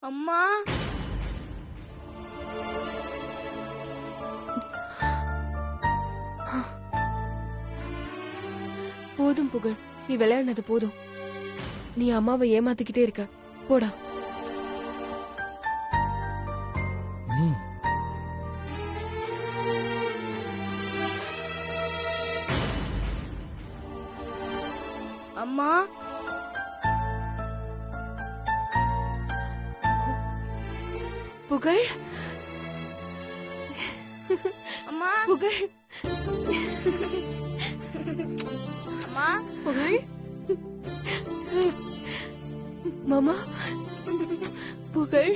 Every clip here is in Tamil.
அம்மா போதும் புகழ், நீ விளையாடினது போதும். நீ அம்மாவை ஏமாத்திக்கிட்டே இருக்க. போடா. அம்மா புகழ், அம்மா புகழ், அம்மா புகழ். மாமா, புகழ்.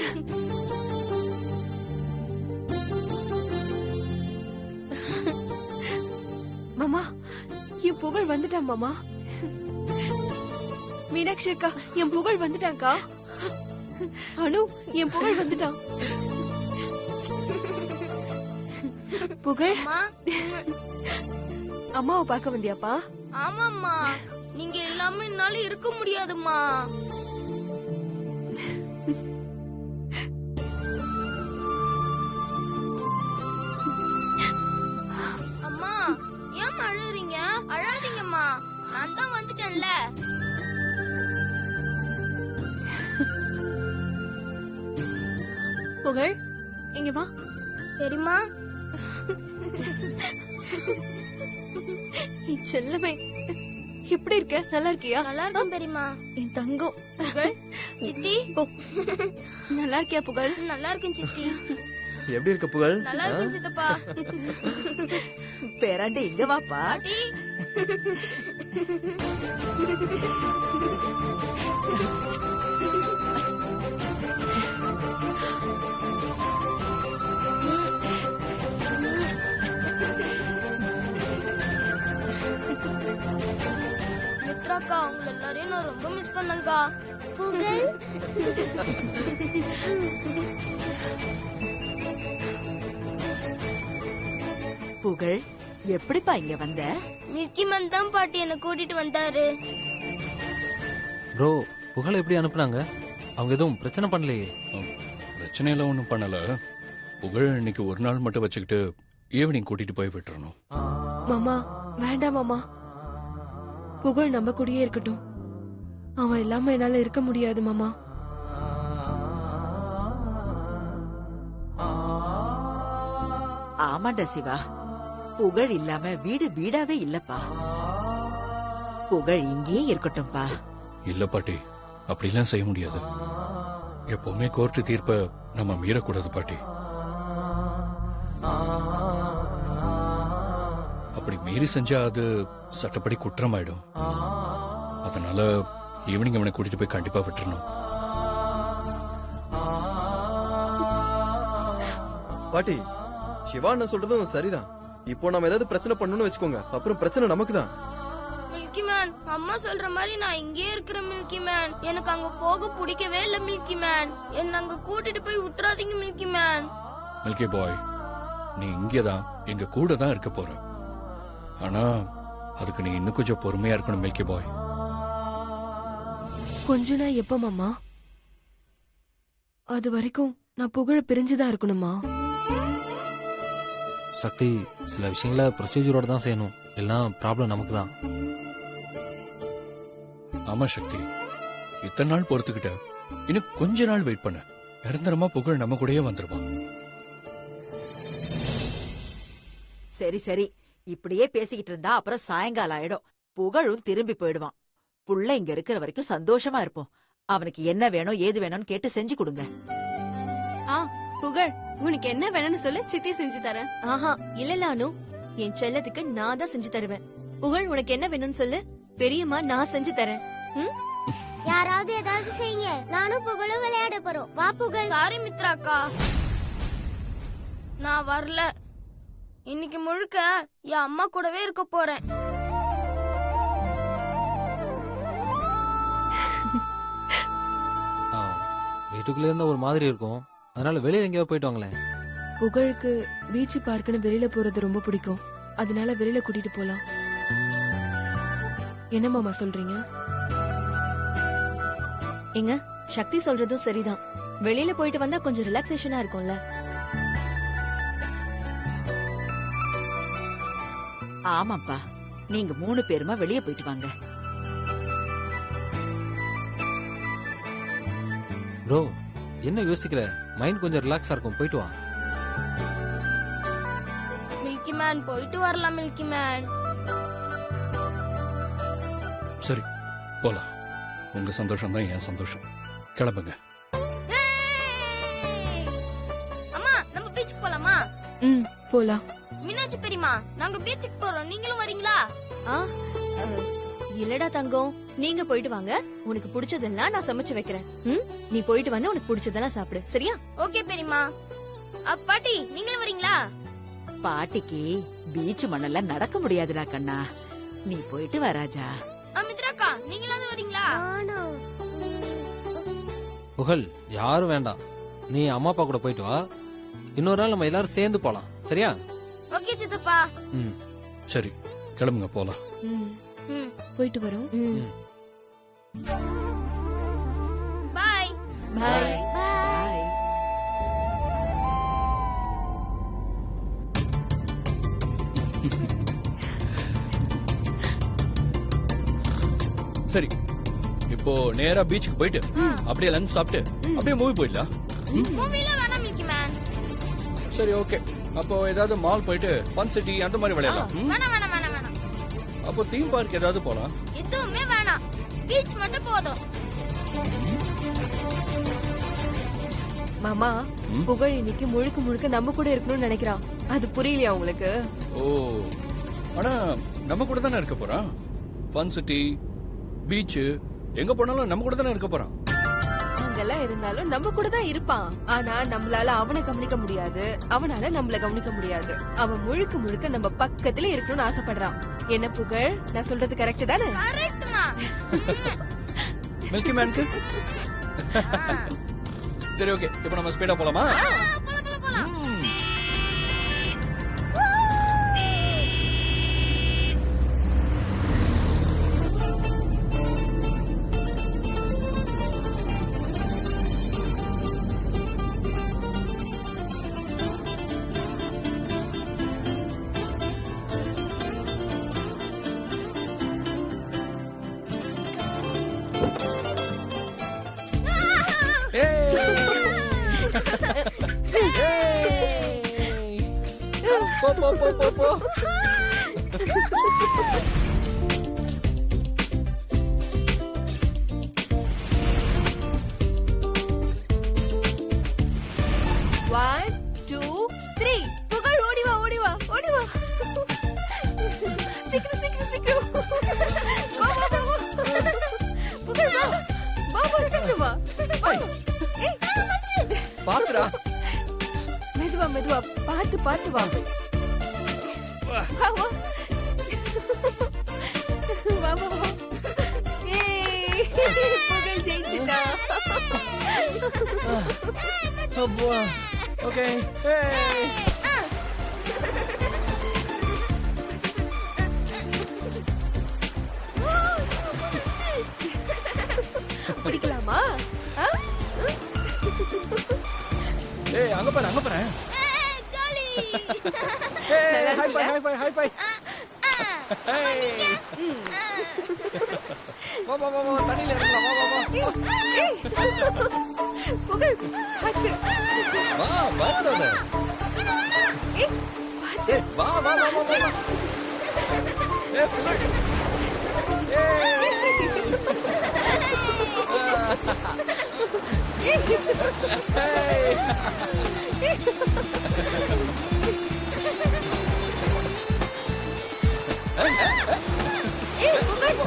மாமா, என் புகழ் வந்துட்டான் மாமா. மீனாட்சி அக்கா, என் புகழ் வந்துட்டான்க்கா. அனு, என் புகழ் வந்துட்டான். புகழ், அம்மா அம்மாவை பார்க்க வந்தியாப்பா? ஆமாம்மா, நீங்க இல்லாம என்னால இருக்க முடியாதும்மா. அம்மா ஏன் அழுறீங்க? அழாதீங்கம்மா, நான் தான் வந்துட்டேன்ல. புகழ், இங்க வா. பெரியம்மா என் செல்லமே, எப்படி இருக்க? நல்லா இருக்கியா? நல்லா இருக்கும் பெரியம்மா. என் தங்கம். புகழ், சித்தி நல்லா இருக்கியா புகழ்? நல்லா இருக்கேன் சித்தி. எப்படி இருக்க புகழ்? நல்லா இருக்கேன் சித்தப்பா. பேராண்டி இங்க வாப்பா. பாட்டி மித்ராக்கா, உங்களை எல்லாரையும் நான் ரொம்ப மிஸ் பண்ணேங்க்கா. புகழ் புகழ், எப்படிப்பா இங்க வந்த? மில்கி மன் தான் பாட்டி என்ன கூட்டிட்டு வந்தாரு. ப்ரோ, புகழை எப்படி அனுப்புனாங்க? அவங்க எதுவும் பிரச்சனை பண்ணலையே? பிரச்சனையெல்லாம் ஒன்றும் பண்ணல. புகழ் இன்னைக்கு ஒரு நாள் மட்டும் வச்சுக்கிட்டு ஈவினிங் கூட்டிட்டு போய் விட்டுறணும். மாமா, வேண்டாம் மாமா. புகழ் நம்ம கூடயே இருக்கட்டும். அவன் இல்லாம என்னால இருக்க முடியாது மாமா. ஆமாண்டா சிவா, புகழ் இல்லாம வீடு வீடாவே இல்லப்பா. புகழ் இங்கேயே இருக்கட்டும்பா. இல்ல பாட்டி, அப்படிலாம் செய்ய முடியாது. எப்பவுமே கோர்ட்டு தீர்ப்ப நம்ம மீறக்கூடாது பாட்டி. அப்படி மீறி செஞ்சா அது சட்டப்படி குற்றமாயிடும். அதனால ஈவினிங் அவனை கூட்டிட்டு போய் கண்டிப்பா விட்டுறணும். பாட்டி, சிவாண்ணா சொல்றதும் சரிதான். இப்போ நம்ம ஏதாவது பிரச்சனை பண்ணணும்னு வச்சுக்கோங்க, அப்புறம் பிரச்சனை நமக்கு தான். மில்கி மேன், அம்மா சொல்ற மாதிரி நான் இங்கே இருக்கிறேன் மில்கி மேன். எனக்கு அங்க போக பிடிக்கவே இல்ல மில்கி மேன். என்ன அங்க கூட்டிட்டு போய் விட்டுறாதீங்க மில்கி மேன். மில்கி பாய், நீ இங்கேதான் எங்க கூட தான் இருக்க போற. ஆனா அதுக்கு நீ இன்னும் கொஞ்சம் பொறுமையா இருக்கணும் மில்கி பாய். கொஞ்ச நாள் எப்ப மாமா? அது வரைக்கும் நான் புகழ பிரிஞ்சுதான் இருக்கணுமா? சக்தி, சில விஷயங்களை ப்ரொசீஜரோட தான் செய்யணும். எல்லாம் ப்ராப்ளம் நமக்கு தான். ஆமா சக்தி, இத்தனை நாள் பொறுத்துக்கிட்ட, இன்னும் கொஞ்ச நாள் வெயிட் பண்ண. நிரந்தரமா புகழ் நம்ம கூடயே வந்துருவான். சரி சரி, இப்படியே பேசிக்கிட்டு இருந்தா அப்புறம் சாயங்காலம் ஆயிடும். புகழும் திரும்பி போயிடுவான். புள்ள இங்க இருக்கிற வரைக்கும் சந்தோஷமா இருப்போம். அவனுக்கு என்ன வேணும் ஏது வேணும்னு கேட்டு செஞ்சு கொடுங்க. புகழ், உனக்கு என்ன வேணும்னு சொல்லு, சித்தி செஞ்சு தரேன். ஆஹா, இல்ல அனு, என் செல்லத்துக்கு நான் தான் செஞ்சு தருவேன். புகழ், உனக்கு என்ன வேணும்னு சொல்லு, பெரியம்மா நான் செஞ்சு தரேன். யாராவது ஏதாவது செய்யுங்க, நானும் புகழும் விளையாட போறோம். வா புகழ். சாரி மித்ராக்கா, நான் வரல. இன்னைக்கு முழுக்க என் அம்மா கூடவே இருக்க போறேன். வீட்டுக்குள்ளே இருந்தா ஒரு மாதிரி இருக்கும். அதனால வெளியே எங்கேயாவது போயிட்டு வாங்களேன். புகழுக்கு பீச் பார்க்குன்னு வெளியில போறது ரொம்ப பிடிக்கும். அதனால வெளியில கூட்டிட்டு போலாம். என்ன மாமா சொல்றீங்க? எங்க சக்தி சொல்றதும் சரிதான். வெளியில போயிட்டு வந்தா கொஞ்சம் ரிலாக்ஸேஷனா இருக்கும்ல. ஆமாப்பா, நீங்க 3 பேருமா வெளியே போயிட்டு வாங்க. ப்ரோ என்ன யோசிக்கிற? மைண்ட் கொஞ்சம் ரிலாக்ஸா இருக்கும், போயிட்டு வா. மில்கி மேன் போயிட்டு வரலாம் மில்கி மேன். சரி போலாம். உங்க சந்தோஷம் தான் என் சந்தோஷம். கிளம்புங்க. ஏய்! அம்மா நம்ம பீச்சுக்கு போலாமா? போலாம். மீனாட்சி பெரியம்மா, நாங்க பீச்சுக்கு போறோம், நீங்களும் வரீங்களா? ஆ, இல்லடா தங்கம், நீங்க போயிட்டு வாங்க. உனக்கு பிடிச்சதெல்லாம் நான் சமைச்சு வைக்கிறேன். நீ போயிட்டு வந்து உனக்கு பிடிச்சதெல்லாம் சாப்பிடு, சரியா? ஓகே பெரியம்மா. பாட்டி நீங்களும் வரீங்களா? பாட்டிக்கு பீச் மணல்ல நடக்க முடியாதுடா கண்ணா. நீ போயிட்டு வா ராஜா. மித்ராக்கா நீங்களாவது வரீங்களா? நானும். புகழ் யாரும் வேண்டாம், நீ அம்மா அப்பா கூட போயிட்டு வா. இன்னொரு நாள் நம்ம எல்லாரும் சேர்ந்து போலாம், சரியா? ஓகே சித்தப்பா. ம் சரி கிளம்புங்க போலாம். போயிட்டு வரோம். பாய். பாய். பாய். சரி இப்போ நேரா பீச்சுக்கு போயிட்டு அப்படியே லஞ்ச் சாப்பிட்டு அப்படியே மூவி போயிடலாம். மூவில வேணாம் மில்கி மேன். சரி ஓகே. அப்போ ஏதாவது மால் போயிட்டு ஃபன் சிட்டி அந்த மாதிரி விளையாடலாம். வேணாம் வேணாம் வேணாம் வேணாம். அப்போ தீம் பார்க் ஏதாவது போலாம். எதுவுமே வேணாம், பீச் மட்டும் போதும். மாமா, புகழ் இன்னைக்கு முழுக்க முழுக்க நம்ம கூட இருக்கணும்னு நினைக்கிறான். அது புரியலையா உங்களுக்கு? ஓ, ஆனா நம்ம கூட தானே இருக்க போறான். ஃபன் சிட்டி, பீச் எங்க போனாலும் நம்ம கூட தானே இருக்க போறான். அங்கெல்லாம் இருந்தாலும் நம்ம கூட தான் இருப்பான். ஆனா நம்மளால அவனை கவனிக்க முடியாது, அவனால நம்மள கவனிக்க முடியாது. அவன் முழுக்க முழுக்க நம்ம பக்கத்துல இருக்கணும்னு ஆசைப்படுறான். என்ன புகழ், நான் சொல்றது கரெக்ட் தானே? கரெக்ட்மா. மில்கி மேனுக்கு சரி ஓகே. இப்போ நம்ம ஸ்பீடா போலாமா? போ. One, two, three. புகழ் ஓடி வா, ஓடி வா, ஓடி வா. சீக்கிரம் சீக்கிரம் சீக்கிரம். வா வா வா. புகழ் வா. வா வா சீக்கிரம் வா. ஏய், பாத்துடா. மெதுவா மெதுவா, பார்த்து பார்த்து வா. வா வா. வா வா வா. ஏய், புகழ் ஜெயிச்சிட்டா. அப்பா ஓகே. பிடிக்கலாமா? ஏய் அங்க பாரு, அங்க பாரு. ஜாலி. ஏய் high five, high five, high five. ஏய் வா வா வா, தண்ணில இறங்கலாம். வா வா வா. ஏய், புகழ் பார்த்து. வா வாடா. ஏய், பார்த்து. ஏய் வா வா வா வா வா. ஏய் புகழ். ஏய் புகழ்.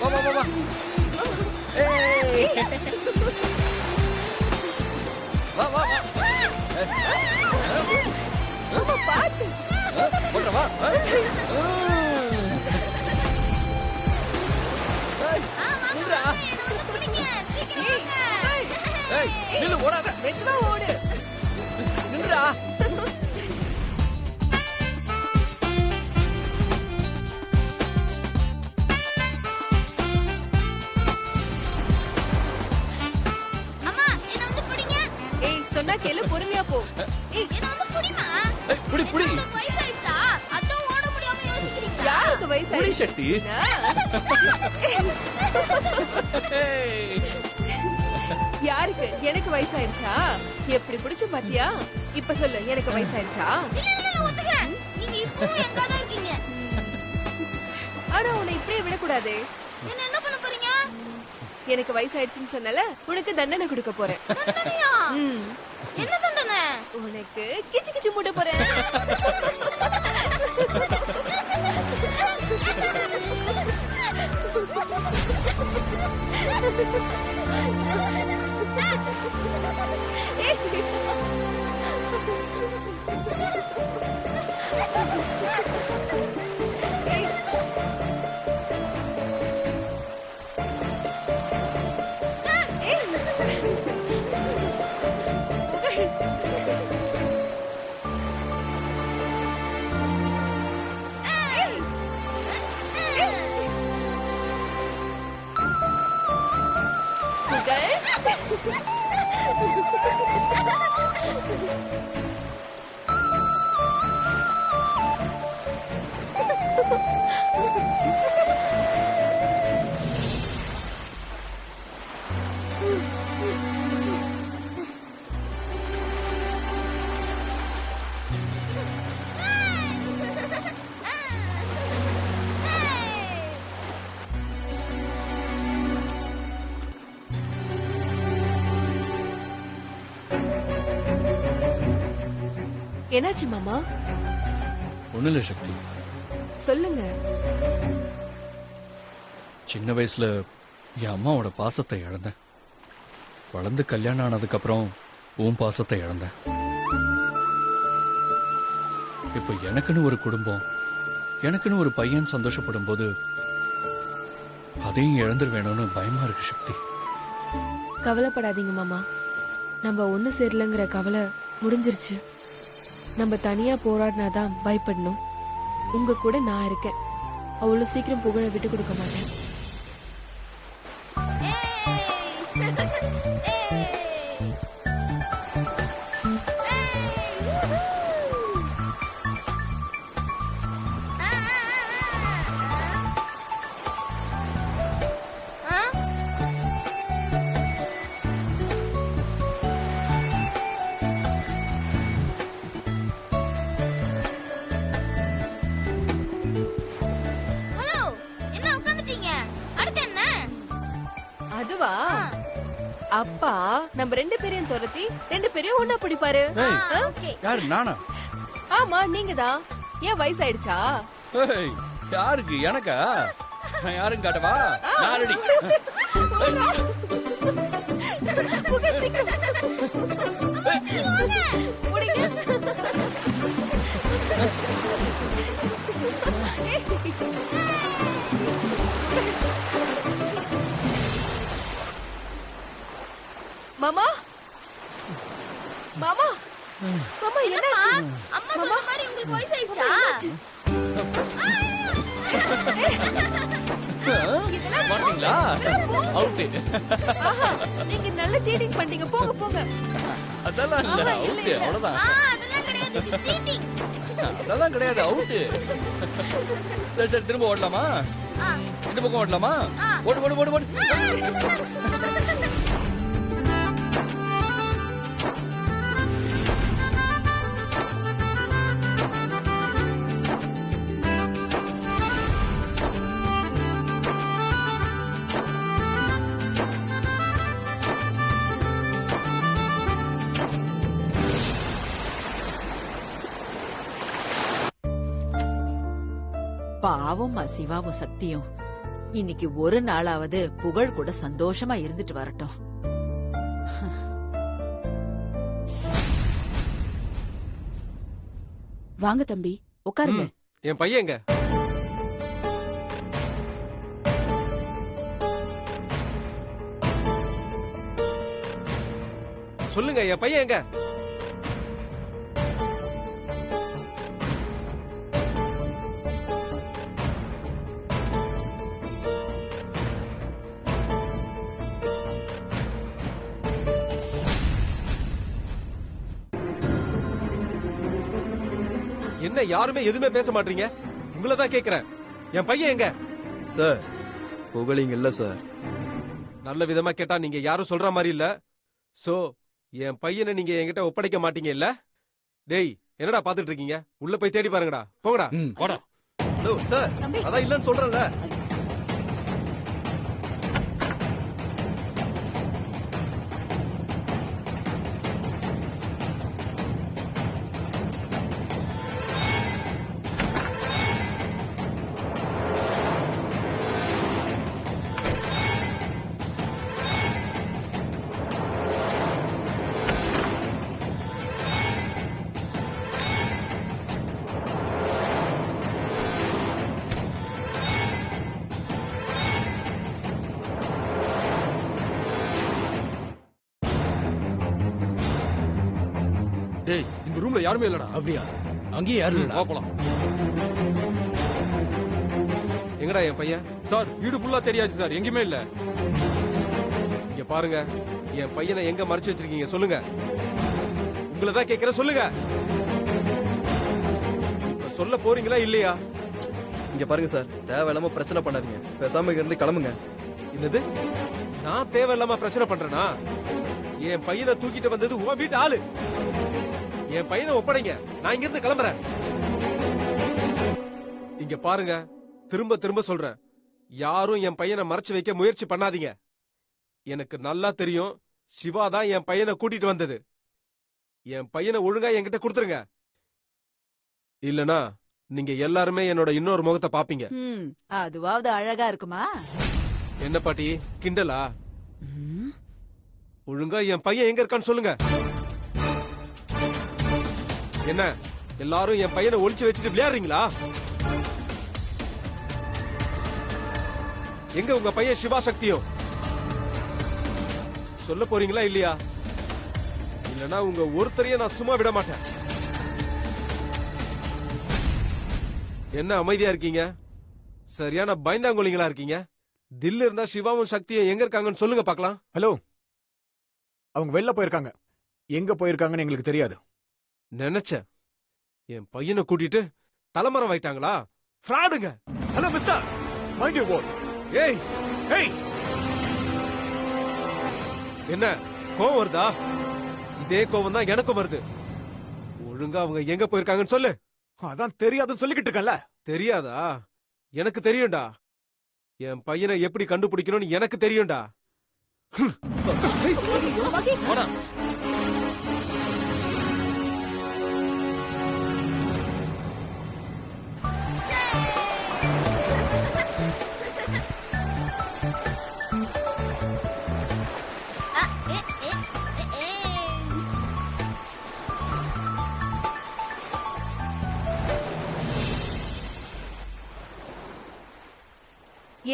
வா வா வா வா. ஏய் வா வா வா. மாமா பார்த்து. போடா வா. நில்லுடா. ஏய் நில்லு, ஓடாத. மெதுவா ஓடு. நில்லுடா. சொன்னா கேளு, பொறுமையா போ. என்ன வந்து புடிமா புடி புடி உங்களுக்கு வயசாயிடுச்சா அதான் ஓட முடியாம யோசிக்கிறீங்க யாருக்கு புடி வயசாயிடுச்சு? சக்தி. யாருக்கு? எனக்கு வயசாயிடுச்சா? எப்படி பிடிச்சு பாத்தியா? இப்ப சொல்லு, எனக்கு வயசாயிடுச்சா? இல்ல ஒத்துக்கிறேன் நீங்க இப்பவும் எங்க தான் இருக்கீங்க ஆனா உன்னை இப்படியே விடக்கூடாது. என்ன பண்ண போறீங்க எனக்கு வயசாயிடுச்சுன்னு சொன்னல, உனக்கு தண்டனை கொடுக்க போறேன். தண்டனையா ம். என்ன தண்டனை உனக்கு கிச்சு கிச்சு மூட போறேன். என்னாச்சு மாமா? ஒண்ணுல சக்தி, சொல்லுங்க. சின்ன வயசுல என் அம்மாவோட பாசத்தை இழந்தேன். வளர்ந்து கல்யாணம் ஆனதுக்கு அப்புறம் உன் பாசத்தை இழந்தேன். இப்ப எனக்குன்னு ஒரு குடும்பம், எனக்குன்னு ஒரு பையன் சந்தோஷப்படும் போது அதையும் இழந்துருவேணும்னு பயமா இருக்கு சக்தி. கவலைப்படாதீங்க மாமா, நம்ம ஒண்ணு சேரலங்கிற கவலை முடிஞ்சிருச்சு. நம்ம தனியா போராடினாதான் பயப்படணும். உங்க கூட நான் இருக்கேன். அவ்வளவு சீக்கிரம் புகழ விட்டு கொடுக்க மாட்டேன். ஹலோ என்ன உட்கார்ந்துட்டீங்க அடுத்து என்ன அதுவா? அப்பா நம்ம ரெண்டு பேரையும் துரத்தி ரெண்டு பேரையும் ஒன்னா பிடிப்பாரு. ஓகே யாரு? நானா? ஆமா, நீங்க தான். ஏன் வயசாயிடுச்சா? ஏய், யாருக்கு? எனக்கா? நான் யாருன்னு காட்டவா? நான் ரெடி. புகழ் சீக்கிரம். புடிங்க. மாமா மாமா மாமா என்னப்பா என்னாச்சு? அம்மா சொன்ன மாதிரி உங்களுக்கு வயசாயிடுச்சா மாட்டீங்களா? அவுட்டு. ஆஹா, நீங்க நல்ல சீட்டிங் பண்ணீங்க. போங்க போங்க. அதெல்லாம் இல்ல, அவுட்டு. அவ்வளவுதான். அதெல்லாம் கிடையாது சீட்டிங் அதெல்லாம் கிடையாது, அவுட்டு. சரி சரி, திரும்ப ஓடலாமா? இந்த பக்கம் ஓடலாமா? ஓடு ஓடு ஓடு ஓடு. பாவம் சிவாவும் சக்தியும் இன்னைக்கு ஒரு நாளாவது புகழ் கூட சந்தோஷமா இருந்துட்டு வரட்டும். வாங்க தம்பி, உட்காருங்க. என் பையன் எங்க? சொல்லுங்க, என் பையன் எங்க? என்ன யாருமே எதுவுமே பேச மாட்டீங்க? உங்களை தான் கேக்குறேன். என் பையன் எங்க? சார் புகழிங்க இல்ல சார். நல்ல விதமா கேட்டா நீங்க யாரும் சொல்ற மாதிரி இல்ல. சோ என் பையனை நீங்க என்கிட்ட ஒப்படைக்க மாட்டீங்க இல்ல? டேய் என்னடா பாத்துட்டு இருக்கீங்க? உள்ள போய் தேடி பாருங்கடா. போங்கடா. போடா. ஹலோ சார், அதான் இல்லன்னு சொல்றேன்ல. டேய் இந்த ரூம்ல யாருமே இல்லடா. அப்படியா? அங்கேயே யாரும் இல்லடா. போலாம். எங்கடா என் பையன்? சார் வீடு ஃபுல்லா தெரியாச்சு சார், எங்கேயுமே இல்ல. இங்க பாருங்க, என் பையனை எங்க மறைச்சு வச்சிருக்கீங்க சொல்லுங்க. உங்களை தான் கேக்குறேன், சொல்லுங்க. இப்ப சொல்ல போறீங்களா இல்லையா? இங்க பாருங்க சார், தேவையில்லாம பிரச்சனை பண்ணாதீங்க. பேசாம இங்க இருந்து கிளம்புங்க. என்னது? நான் தேவையில்லாம பிரச்சனை பண்றேனா? என் பையனை தூக்கிட்டு வந்தது உன் வீட்டு ஆளு. என் பையனை ஒப்படைங்க, நான் இங்க இருந்து கிளம்புறேன். இங்க பாருங்க, திரும்ப திரும்ப சொல்றேன், யாரும் என் பையனை மறைச்சு வைக்க முயற்சி பண்ணாதீங்க. எனக்கு நல்லா தெரியும், சிவா தான் என் பையனை கூட்டிட்டு வந்தது. என் பையனை ஒழுங்கா என்கிட்ட கொடுத்துருங்க. இல்லனா நீங்க எல்லாருமே என்னோட இன்னொரு முகத்தை பாப்பீங்க. அதுவாவது அழகா இருக்குமா? என்ன பாட்டி கிண்டலா? ஒழுங்கா என் பையன் எங்க இருக்கான்னு சொல்லுங்க. என்ன எல்லாரும் என் பையனை ஒளிச்சு வச்சுட்டு விளையாடுறீங்களா? எங்க உங்க பையன் சிவா சக்தியும்? சொல்ல போறீங்களா இல்லையா? இல்லனா உங்க ஒருத்தரையும் நான் சும்மா விட மாட்டேன். என்ன அமைதியா இருக்கீங்க? சரியான பயந்தாங்கோலிங்களா இருக்கீங்க. தில்லு இருந்தா சிவாவும் சக்தியும் எங்க இருக்காங்கன்னு சொல்லுங்க பாக்கலாம். ஹலோ, அவங்க வெளில போயிருக்காங்க. எங்க போயிருக்காங்கன்னு எங்களுக்கு தெரியாது. நினைச்சேன், என் பையனை கூட்டிட்டு தலைமரம் வைட்டாங்களா? ஃப்ராடுங்க. Hello mister, mind your words. ஏய் ஏய், என்ன கோவம் வருதா? இதே கோவம் தான் எனக்கும் வருது. ஒழுங்கா அவங்க எங்க போயிருக்காங்கன்னு சொல்லு. அதான் தெரியாதுன்னு சொல்லிக்கிட்டு இருக்கேன்ல. தெரியாதா? எனக்கு தெரியும்டா. என் பையனை எப்படி கண்டுபிடிக்கணும்னு எனக்கு தெரியும்டா. போடா.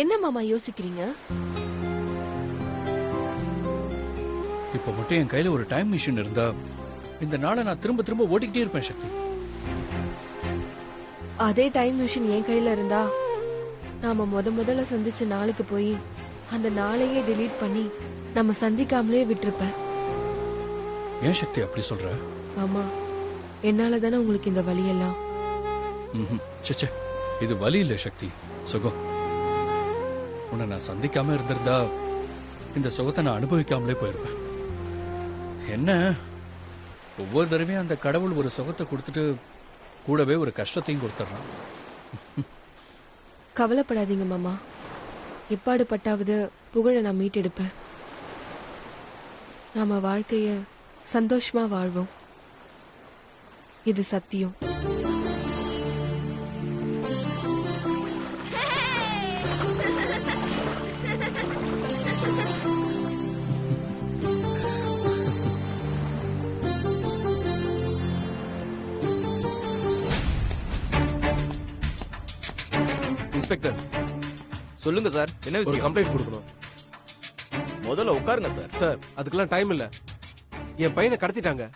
என்ன மாமா யோசிக்கிறீங்க? இப்ப மட்டும் என் கையில ஒரு டைம் மிஷின் இருந்தா இந்த நாளை நான் திரும்ப திரும்ப ஓடிக்கிட்டே இருப்பேன் சக்தி. அதே டைம் மிஷின் என் கையில இருந்தா நாம முதல்ல சந்திச்ச நாளுக்கு போய் அந்த நாளையே டெலீட் பண்ணி நம்ம சந்திக்காமலே விட்டுருப்பேன். ஏன் சக்தி அப்படி சொல்ற? மாமா, என்னால தானே உங்களுக்கு இந்த வலியெல்லாம். சச்சே, இது வலி இல்ல சக்தி, சுகம். உன்னை நான் சந்திக்காம இருந்திருந்தா இந்த சுகத்தை நான் அனுபவிக்காமலே போயிருப்பேன். என்ன ஒவ்வொரு தடவையும் அந்த கடவுள் ஒரு சுகத்தை கொடுத்துட்டு கூடவே ஒரு கஷ்டத்தையும் கொடுத்துறான். கவலைப்படாதீங்க மாமா, எப்பாடு பட்டாவது புகழை நான் மீட்டெடுப்பேன். நாம வாழ்க்கைய சந்தோஷமா வாழ்வோம். இது சத்தியம். இன்ஸ்பெக்டர் சொல்லுங்க சார், என்ன ஒரு விஷயம்? கம்ப்ளைண்ட் கொடுக்கணும். முதல்ல உட்காருங்க சார். சார் அதுக்கெல்லாம் டைம் இல்ல. என் பையனை கடத்திட்டாங்க.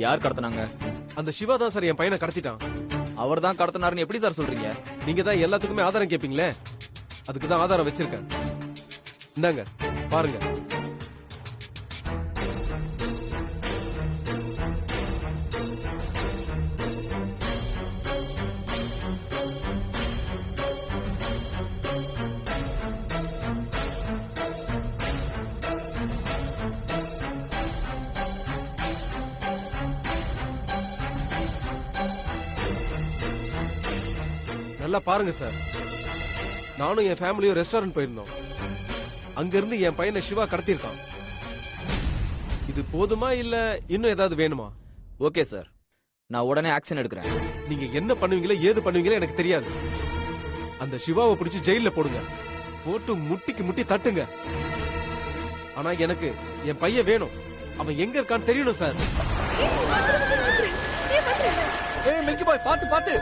யார் கடத்தினாங்க? அந்த சிவா தான் சார் என் பையனை கடத்திட்டான். அவர் தான் கடத்தினாருன்னு எப்படி சார் சொல்றீங்க? நீங்க தான் எல்லாத்துக்குமே ஆதாரம் கேட்பீங்களே, அதுக்கு தான் ஆதாரம் வச்சிருக்கேன். இந்தாங்க பாருங்க. நல்லா பாருங்க சார். நானும் என் ஃபேமிலியும் ரெஸ்டாரண்ட் போயிருந்தோம். அங்க இருந்து என் பையனை சிவா கடத்திருக்கான். இது போதுமா இல்ல இன்னும் ஏதாவது வேணுமா? ஓகே சார், நான் உடனே ஆக்ஷன் எடுக்கிறேன். நீங்க என்ன பண்ணுவீங்களோ ஏது பண்ணுவீங்களோ எனக்கு தெரியாது. அந்த சிவாவை பிடிச்சி ஜெயில போடுங்க, போட்டு முட்டிக்கு முட்டி தட்டுங்க. ஆனா எனக்கு என் பையன் வேணும். அவன் எங்க இருக்கான்னு தெரியணும் சார். மில்கி பாய், பாத்து பாத்து.